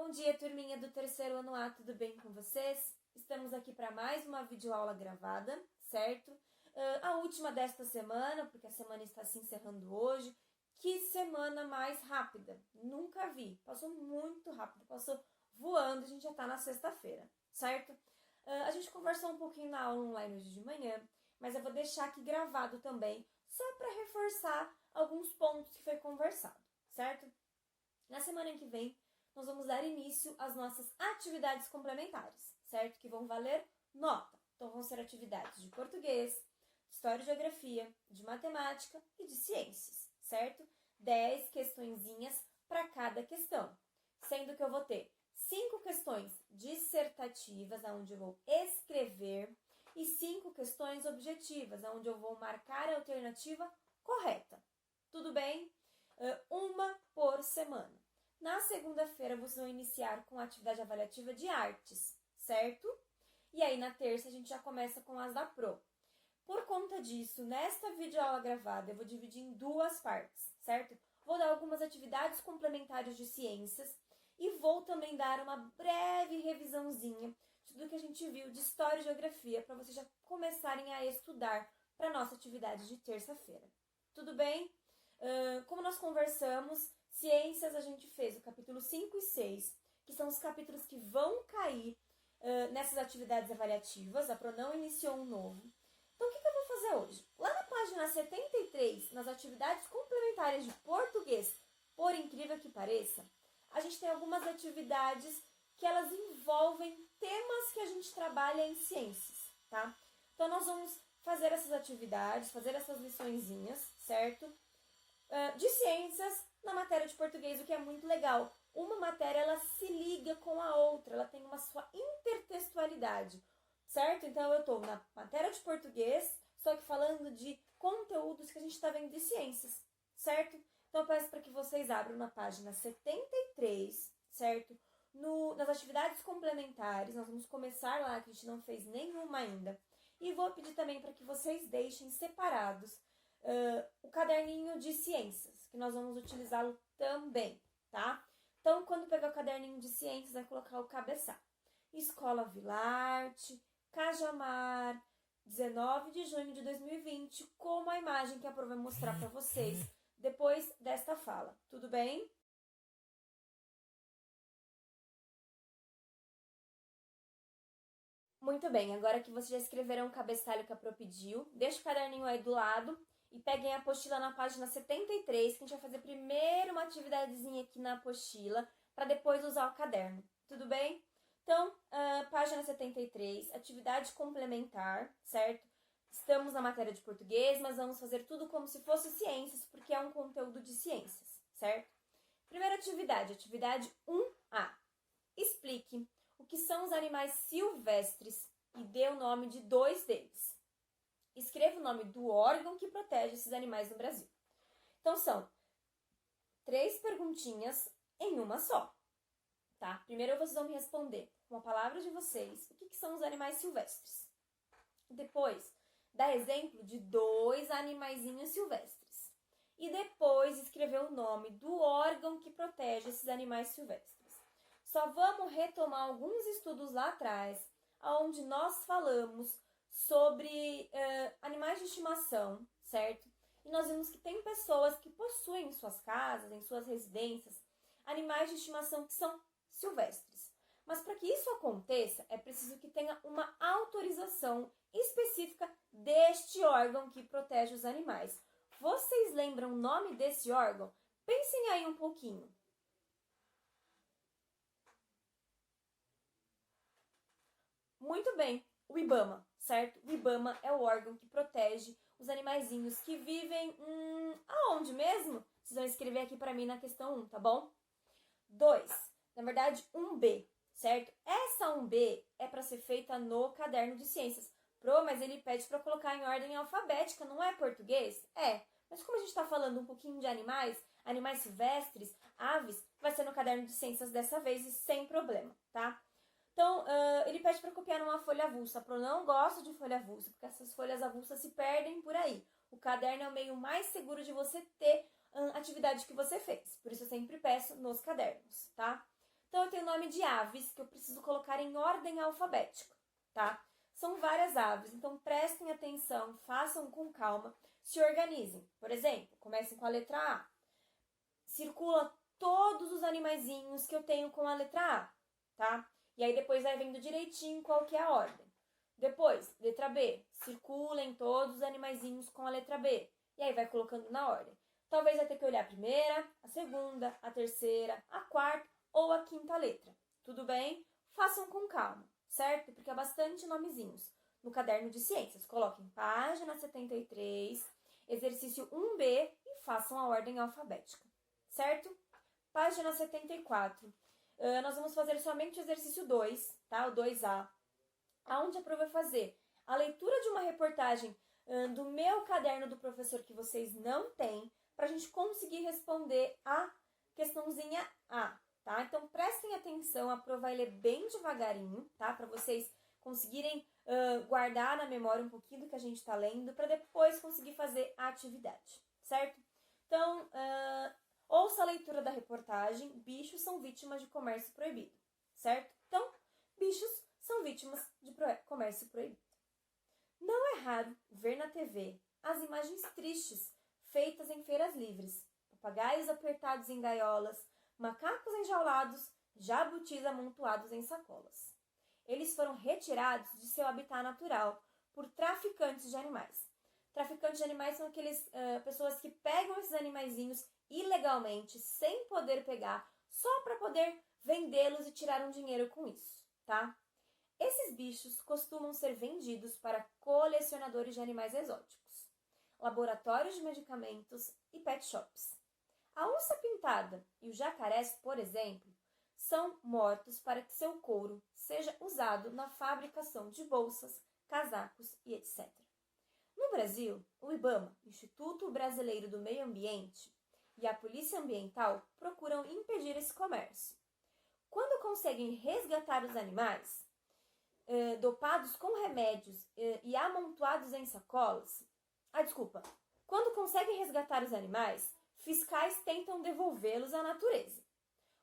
Bom dia, turminha do terceiro ano A, tudo bem com vocês? Estamos aqui para mais uma videoaula gravada, certo? A última desta semana, porque a semana está se encerrando hoje. Que semana mais rápida! Nunca vi, passou muito rápido, passou voando, a gente já está na sexta-feira, certo? A gente conversou um pouquinho na aula online hoje de manhã, mas eu vou deixar aqui gravado também, só para reforçar alguns pontos que foi conversado, certo? Na semana que vem, nós vamos dar início às nossas atividades complementares, certo? Que vão valer nota. Então, vão ser atividades de português, de história e geografia, de matemática e de ciências, certo? 10 questõezinhas para cada questão, sendo que eu vou ter 5 questões dissertativas, onde eu vou escrever, e 5 questões objetivas, onde eu vou marcar a alternativa correta. Tudo bem? Uma por semana. Na segunda-feira, vocês vão iniciar com a atividade avaliativa de artes, certo? E aí, na terça, a gente já começa com as da Pro. Por conta disso, nesta videoaula gravada, eu vou dividir em 2 partes, certo? Vou dar algumas atividades complementares de ciências e vou também dar uma breve revisãozinha de tudo que a gente viu de história e geografia para vocês já começarem a estudar para a nossa atividade de terça-feira. Tudo bem? Como nós conversamos, ciências a gente fez o capítulo 5 e 6, que são os capítulos que vão cair nessas atividades avaliativas. A Pro não iniciou um novo. Então, o que eu vou fazer hoje? Lá na página 73, nas atividades complementares de português, por incrível que pareça, a gente tem algumas atividades que elas envolvem temas que a gente trabalha em ciências, tá? Então, nós vamos fazer essas atividades, fazer essas liçõezinhas, certo? De ciências na matéria de português, o que é muito legal. Uma matéria, ela se liga com a outra, ela tem uma sua intertextualidade, certo? Então, eu estou na matéria de português, só que falando de conteúdos que a gente está vendo de ciências, certo? Então, eu peço para que vocês abram na página 73, certo? Nas atividades complementares, nós vamos começar lá, que a gente não fez nenhuma ainda. E vou pedir também para que vocês deixem separados o caderninho de ciências, que nós vamos utilizá-lo também, tá? Então, quando pegar o caderninho de ciências, vai colocar o cabeçalho. Escola Vilarte, Cajamar, 19 de junho de 2020, como a imagem que a Pro vai mostrar para vocês depois desta fala. Tudo bem? Muito bem, agora que vocês já escreveram o cabeçalho que a Pro pediu, deixa o caderninho aí do lado e peguem a apostila na página 73, que a gente vai fazer primeiro uma atividadezinha aqui na apostila, para depois usar o caderno. Tudo bem? Então, página 73, atividade complementar, certo? Estamos na matéria de português, mas vamos fazer tudo como se fosse ciências, porque é um conteúdo de ciências, certo? Primeira atividade, atividade 1A. Explique o que são os animais silvestres e dê o nome de 2 deles. Escreva o nome do órgão que protege esses animais no Brasil. Então, são 3 perguntinhas em uma só, tá? Primeiro, vocês vão me responder com a palavra de vocês o que são os animais silvestres. Depois, dá exemplo de 2 animaizinhos silvestres. E depois, escrever o nome do órgão que protege esses animais silvestres. Só vamos retomar alguns estudos lá atrás, onde nós falamos sobre animais de estimação, certo? E nós vimos que tem pessoas que possuem em suas casas, em suas residências, animais de estimação que são silvestres. Mas para que isso aconteça, é preciso que tenha uma autorização específica deste órgão que protege os animais. Vocês lembram o nome desse órgão? Pensem aí um pouquinho. Muito bem, o IBAMA, certo? O IBAMA é o órgão que protege os animaizinhos que vivem aonde mesmo? Vocês vão escrever aqui para mim na questão 1, tá bom? 2, na verdade 1B, certo? Essa 1B é para ser feita no caderno de ciências. Pro, mas ele pede para colocar em ordem alfabética, não é português? É, mas como a gente está falando um pouquinho de animais, animais silvestres, aves, vai ser no caderno de ciências dessa vez e sem problema, tá? Então, ele pede para copiar numa folha avulsa. A Pro não gosta de folha avulsa, porque essas folhas avulsas se perdem por aí. O caderno é o meio mais seguro de você ter a atividade que você fez. Por isso, eu sempre peço nos cadernos, tá? Então, eu tenho nome de aves que eu preciso colocar em ordem alfabética, tá? São várias aves, então prestem atenção, façam com calma, se organizem. Por exemplo, comecem com a letra A. Circula todos os animaizinhos que eu tenho com a letra A, tá? E aí depois vai vendo direitinho qual que é a ordem. Depois, letra B, circulem todos os animaizinhos com a letra B. E aí vai colocando na ordem. Talvez vai ter que olhar a primeira, a segunda, a terceira, a quarta ou a quinta letra. Tudo bem? Façam com calma, certo? Porque é bastante nomezinhos. No caderno de ciências, coloquem página 73, exercício 1B e façam a ordem alfabética, certo? Página 74. Nós vamos fazer somente o exercício 2, tá? O 2A. Aonde a prova vai fazer a leitura de uma reportagem do meu caderno do professor que vocês não têm, para a gente conseguir responder a questãozinha A, tá? Então, prestem atenção, a prova vai ler bem devagarinho, tá? Para vocês conseguirem guardar na memória um pouquinho do que a gente está lendo, para depois conseguir fazer a atividade, certo? Então, ouça a leitura da reportagem, bichos são vítimas de comércio proibido, certo? Então, bichos são vítimas de comércio proibido. Não é raro ver na TV as imagens tristes feitas em feiras livres, papagaios apertados em gaiolas, macacos enjaulados, jabutis amontoados em sacolas. Eles foram retirados de seu habitat natural por traficantes de animais. Traficantes de animais são aqueles pessoas que pegam esses animaizinhos ilegalmente, sem poder pegar, só para poder vendê-los e tirar um dinheiro com isso, tá? Esses bichos costumam ser vendidos para colecionadores de animais exóticos, laboratórios de medicamentos e pet shops. A onça pintada e o jacaré, por exemplo, são mortos para que seu couro seja usado na fabricação de bolsas, casacos e etc. No Brasil, o IBAMA, Instituto Brasileiro do Meio Ambiente, e a Polícia Ambiental procuram impedir esse comércio. Quando conseguem resgatar os animais, dopados com remédios e amontoados em sacolas, quando conseguem resgatar os animais, fiscais tentam devolvê-los à natureza.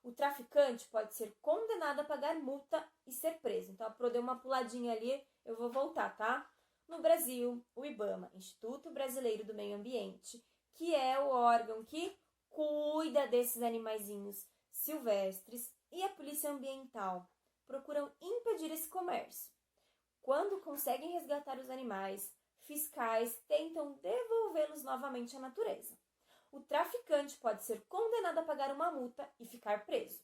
O traficante pode ser condenado a pagar multa e ser preso. Então, eu dei uma puladinha ali, eu vou voltar, tá? No Brasil, o IBAMA, Instituto Brasileiro do Meio Ambiente, que é o órgão que cuida desses animaizinhos silvestres, e a Polícia Ambiental procuram impedir esse comércio. Quando conseguem resgatar os animais, fiscais tentam devolvê-los novamente à natureza. O traficante pode ser condenado a pagar uma multa e ficar preso.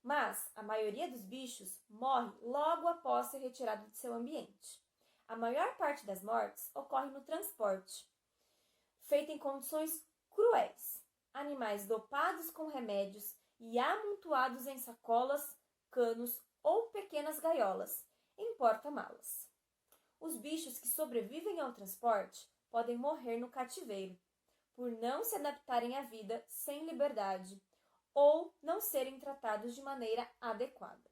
Mas a maioria dos bichos morre logo após ser retirado de seu ambiente. A maior parte das mortes ocorre no transporte, feito em condições cruéis. Animais dopados com remédios e amontoados em sacolas, canos ou pequenas gaiolas, em porta-malas. Os bichos que sobrevivem ao transporte podem morrer no cativeiro, por não se adaptarem à vida sem liberdade ou não serem tratados de maneira adequada.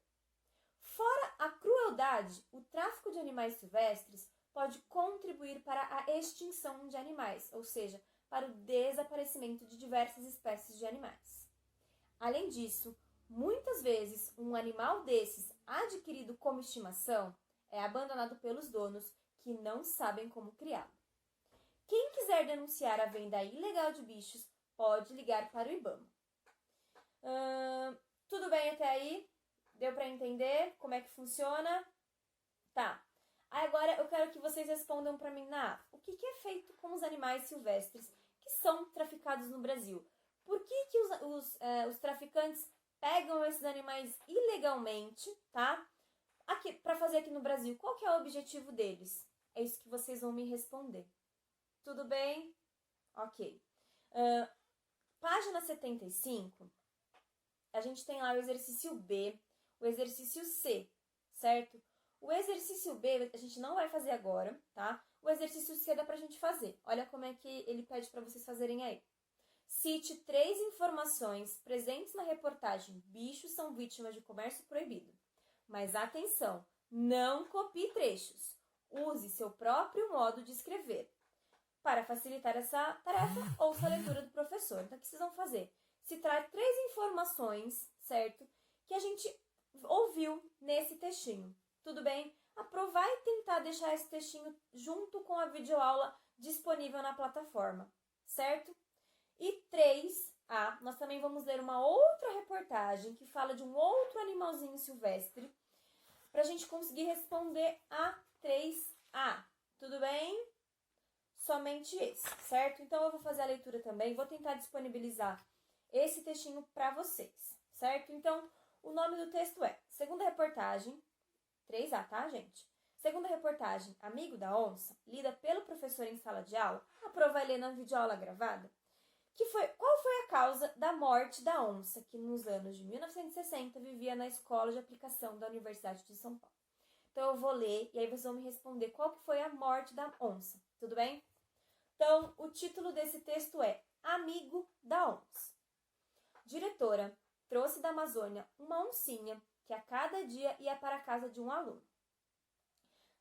Fora a crueldade, o tráfico de animais silvestres pode contribuir para a extinção de animais, ou seja, para o desaparecimento de diversas espécies de animais. Além disso, muitas vezes um animal desses adquirido como estimação é abandonado pelos donos que não sabem como criá-lo. Quem quiser denunciar a venda ilegal de bichos pode ligar para o IBAMA. Tudo bem até aí? Deu para entender como é que funciona? Tá. Agora eu quero que vocês respondam para mim na A. O que é feito com os animais silvestres que são traficados no Brasil? Por que os traficantes pegam esses animais ilegalmente, tá? Para fazer aqui no Brasil, qual que é o objetivo deles? É isso que vocês vão me responder. Tudo bem? Ok. Página 75, a gente tem lá o exercício B, o exercício C, certo? O exercício B a gente não vai fazer agora, tá? O exercício C dá pra gente fazer. Olha como é que ele pede para vocês fazerem aí. Cite 3 informações presentes na reportagem Bichos são vítimas de comércio proibido. Mas atenção, não copie trechos. Use seu próprio modo de escrever. Para facilitar essa tarefa, ouça a leitura do professor. Então, o que vocês vão fazer? Citar 3 informações, certo? que a gente ouviu nesse textinho. Tudo bem? Vai tentar deixar esse textinho junto com a videoaula disponível na plataforma, certo? E 3A, nós também vamos ler uma outra reportagem que fala de um outro animalzinho silvestre, para a gente conseguir responder a 3A. Tudo bem? Somente esse, certo? Então eu vou fazer a leitura também, vou tentar disponibilizar esse textinho para vocês, certo? Então, o nome do texto é Segunda Reportagem, 3A, tá, gente? Segunda reportagem, Amigo da Onça, lida pelo professor em sala de aula, a Pro vai ler na videoaula gravada, qual foi a causa da morte da onça, que nos anos de 1960 vivia na Escola de Aplicação da Universidade de São Paulo. Então eu vou ler e aí vocês vão me responder qual que foi a morte da onça, tudo bem? Então, o título desse texto é Amigo da Onça. Diretora trouxe da Amazônia uma oncinha que a cada dia ia para a casa de um aluno.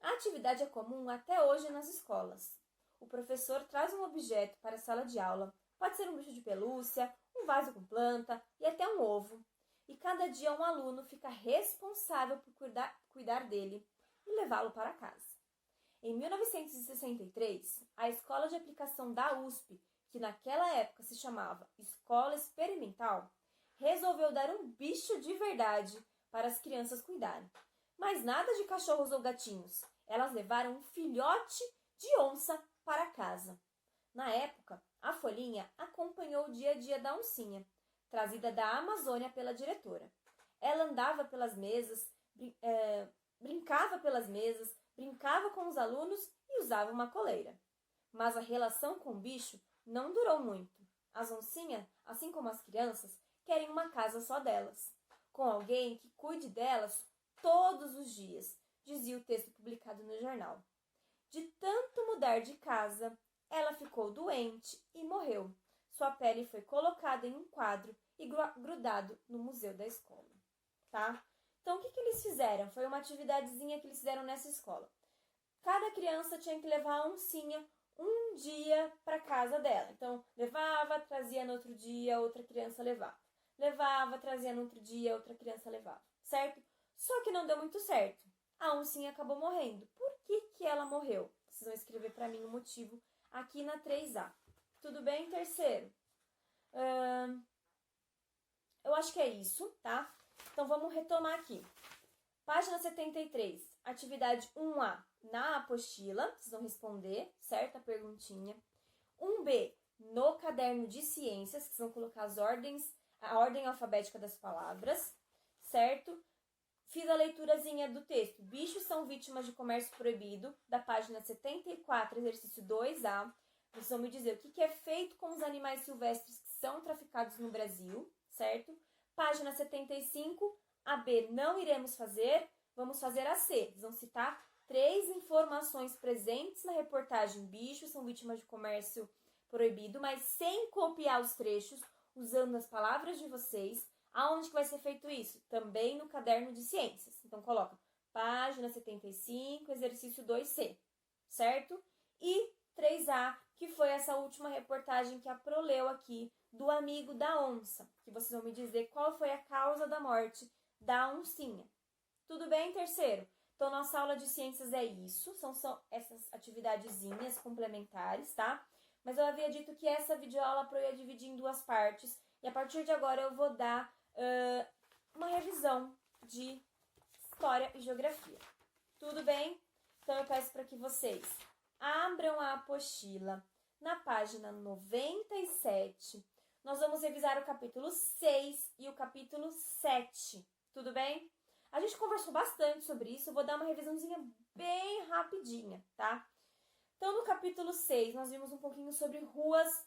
A atividade é comum até hoje nas escolas. O professor traz um objeto para a sala de aula, pode ser um bicho de pelúcia, um vaso com planta e até um ovo. E cada dia um aluno fica responsável por cuidar dele e levá-lo para casa. Em 1963, a Escola de Aplicação da USP, que naquela época se chamava Escola Experimental, resolveu dar um bicho de verdade para as crianças cuidarem. Mas nada de cachorros ou gatinhos. Elas levaram um filhote de onça para casa. Na época, a Folhinha acompanhou o dia a dia da oncinha, trazida da Amazônia pela diretora. Ela andava pelas mesas, brincava pelas mesas, brincava com os alunos e usava uma coleira. Mas a relação com o bicho não durou muito. As oncinhas, assim como as crianças, querem uma casa só delas, com alguém que cuide delas todos os dias, dizia o texto publicado no jornal. De tanto mudar de casa, ela ficou doente e morreu. Sua pele foi colocada em um quadro e grudado no museu da escola, tá? Então, o que eles fizeram? Foi uma atividadezinha que eles fizeram nessa escola. Cada criança tinha que levar a oncinha um dia para casa dela. Então, levava, trazia no outro dia, outra criança levava. Levava, trazia no outro dia, outra criança levava, certo? Só que não deu muito certo. A oncinha acabou morrendo. Por que ela morreu? Vocês vão escrever para mim o motivo aqui na 3A. Tudo bem, terceiro? Eu acho que é isso, tá? Então, vamos retomar aqui. Página 73, atividade 1A, na apostila, vocês vão responder, certo? A perguntinha. 1B, no caderno de ciências, que vocês vão colocar a ordem alfabética das palavras, certo? Fiz a leiturazinha do texto. Bichos são vítimas de comércio proibido, da página 74, exercício 2A. Vocês vão me dizer o que é feito com os animais silvestres que são traficados no Brasil, certo? Página 75, a B, não iremos fazer, vamos fazer a C. Eles vão citar 3 informações presentes na reportagem Bichos são vítimas de comércio proibido, mas sem copiar os trechos, usando as palavras de vocês. Aonde que vai ser feito isso? Também no caderno de ciências. Então, coloca página 75, exercício 2C, certo? E 3A, que foi essa última reportagem que a Pro leu aqui, do amigo da onça, que vocês vão me dizer qual foi a causa da morte da oncinha. Tudo bem, terceiro? Então, nossa aula de ciências é isso, são essas atividadezinhas complementares, tá? Mas eu havia dito que essa videoaula Pro ia dividir em 2 partes, e a partir de agora eu vou dar uma revisão de história e geografia. Tudo bem? Então, eu peço para que vocês abram a apostila na página 97. Nós vamos revisar o capítulo 6 e o capítulo 7. Tudo bem? A gente conversou bastante sobre isso, eu vou dar uma revisãozinha bem rapidinha, tá? Então, no capítulo 6, nós vimos um pouquinho sobre ruas,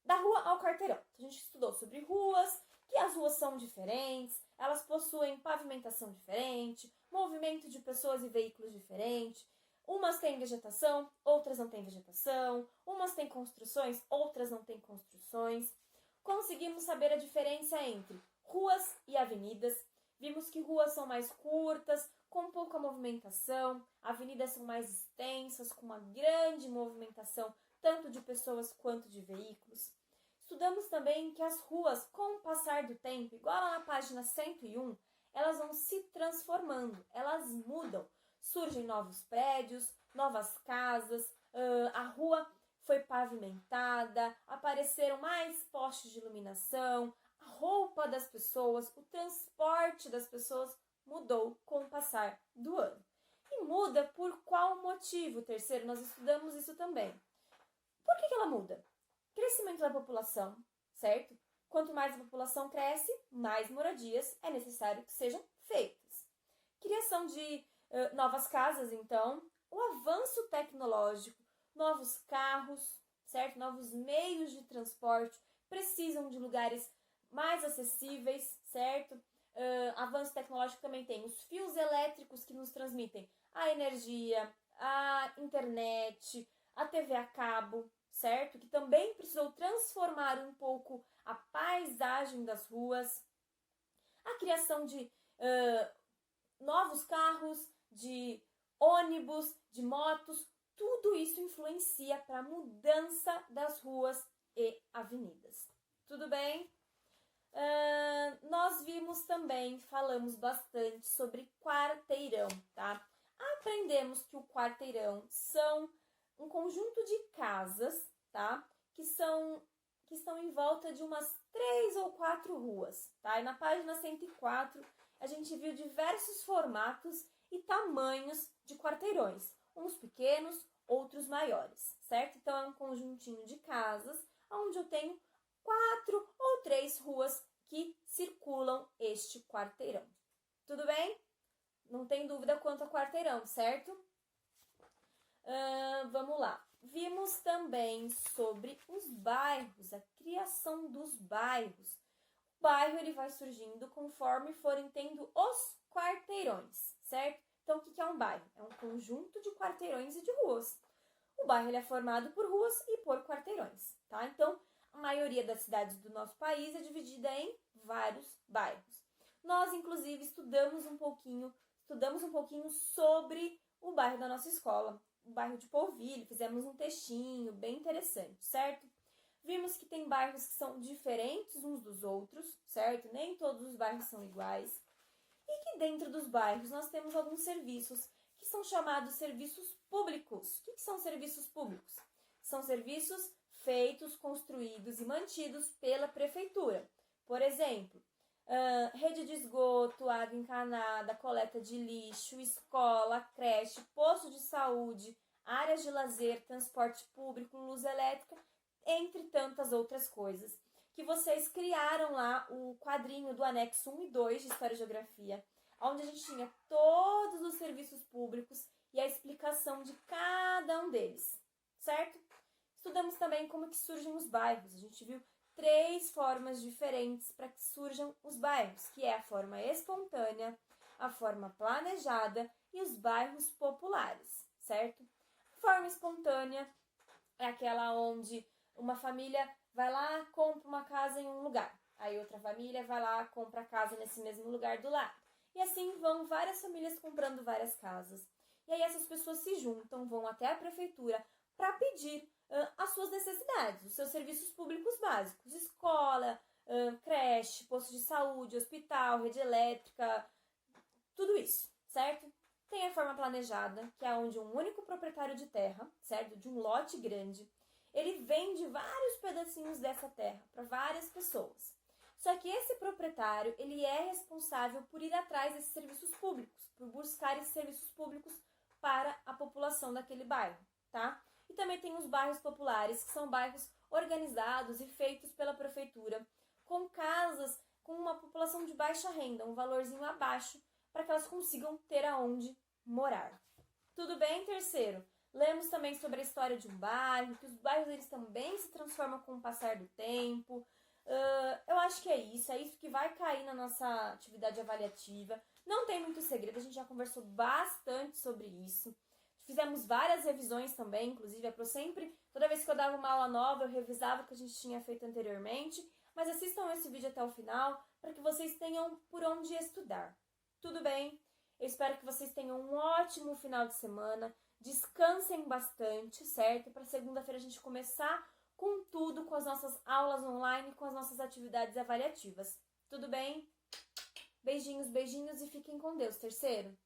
da rua ao quarteirão. Então, a gente estudou sobre ruas, que as ruas são diferentes, elas possuem pavimentação diferente, movimento de pessoas e veículos diferente. Umas têm vegetação, outras não têm vegetação. Umas têm construções, outras não têm construções. Conseguimos saber a diferença entre ruas e avenidas. Vimos que ruas são mais curtas, com pouca movimentação. Avenidas são mais extensas, com uma grande movimentação, tanto de pessoas quanto de veículos. Estudamos também que as ruas, com o passar do tempo, igual lá na página 101, elas vão se transformando, elas mudam. Surgem novos prédios, novas casas, a rua foi pavimentada, apareceram mais postes de iluminação, a roupa das pessoas, o transporte das pessoas mudou com o passar do ano. E muda por qual motivo? Terceiro, nós estudamos isso também. Por que ela muda? Crescimento da população, certo? Quanto mais a população cresce, mais moradias é necessário que sejam feitas. Criação de novas casas, então, o avanço tecnológico, novos carros, certo? Novos meios de transporte precisam de lugares mais acessíveis, certo? Avanço tecnológico também tem os fios elétricos que nos transmitem a energia, a internet, a TV a cabo, certo? Que também precisou transformar um pouco a paisagem das ruas. A criação de novos carros, de ônibus, de motos, tudo isso influencia para a mudança das ruas e avenidas. Tudo bem? Nós vimos também, falamos bastante sobre quarteirão, tá? Aprendemos que o quarteirão são um conjunto de casas, tá? Que estão em volta de umas 3 ou 4 ruas, tá? E na página 104 a gente viu diversos formatos e tamanhos de quarteirões, uns pequenos, outros maiores, certo? Então é um conjuntinho de casas onde eu tenho 4 ou 3 ruas que circulam este quarteirão. Tudo bem? Não tem dúvida quanto ao quarteirão, certo? Vamos lá. Vimos também sobre os bairros, a criação dos bairros. O bairro ele vai surgindo conforme forem tendo os quarteirões, certo? Então, o que é um bairro? É um conjunto de quarteirões e de ruas. O bairro ele é formado por ruas e por quarteirões, tá? Então, a maioria das cidades do nosso país é dividida em vários bairros. Nós, inclusive, estudamos um pouquinho sobre o bairro da nossa escola, o bairro de Polvilho, fizemos um textinho bem interessante, certo? Vimos que tem bairros que são diferentes uns dos outros, certo? Nem todos os bairros são iguais. E que dentro dos bairros nós temos alguns serviços que são chamados serviços públicos. O que são serviços públicos? São serviços feitos, construídos e mantidos pela prefeitura. Por exemplo, rede de esgoto, água encanada, coleta de lixo, escola, creche, posto de saúde, áreas de lazer, transporte público, luz elétrica, entre tantas outras coisas. Que vocês criaram lá o quadrinho do anexo 1 e 2 de História e Geografia, onde a gente tinha todos os serviços públicos e a explicação de cada um deles, certo? Estudamos também como que surgem os bairros. A gente viu 3 formas diferentes para que surjam os bairros, que é a forma espontânea, a forma planejada e os bairros populares, certo? A forma espontânea é aquela onde uma família vai lá, compra uma casa em um lugar. Aí outra família vai lá, compra a casa nesse mesmo lugar do lado. E assim vão várias famílias comprando várias casas. E aí essas pessoas se juntam, vão até a prefeitura para pedir as suas necessidades, os seus serviços públicos básicos, escola, creche, posto de saúde, hospital, rede elétrica, tudo isso, certo? Tem a forma planejada, que é onde um único proprietário de terra, certo? De um lote grande, ele vende vários pedacinhos dessa terra para várias pessoas. Só que esse proprietário, ele é responsável por ir atrás desses serviços públicos, por buscar esses serviços públicos para a população daquele bairro, tá? E também tem os bairros populares, que são bairros organizados e feitos pela prefeitura, com casas com uma população de baixa renda, um valorzinho abaixo, para que elas consigam ter aonde morar. Tudo bem, terceiro? Lemos também sobre a história de um bairro, que os bairros eles também se transformam com o passar do tempo. Eu acho que é isso que vai cair na nossa atividade avaliativa. Não tem muito segredo, a gente já conversou bastante sobre isso. Fizemos várias revisões também, inclusive toda vez que eu dava uma aula nova, eu revisava o que a gente tinha feito anteriormente. Mas assistam esse vídeo até o final, para que vocês tenham por onde estudar. Tudo bem? Eu espero que vocês tenham um ótimo final de semana. Descansem bastante, certo? Para segunda-feira a gente começar com tudo, com as nossas aulas online, com as nossas atividades avaliativas. Tudo bem? Beijinhos, beijinhos e fiquem com Deus, terceiro.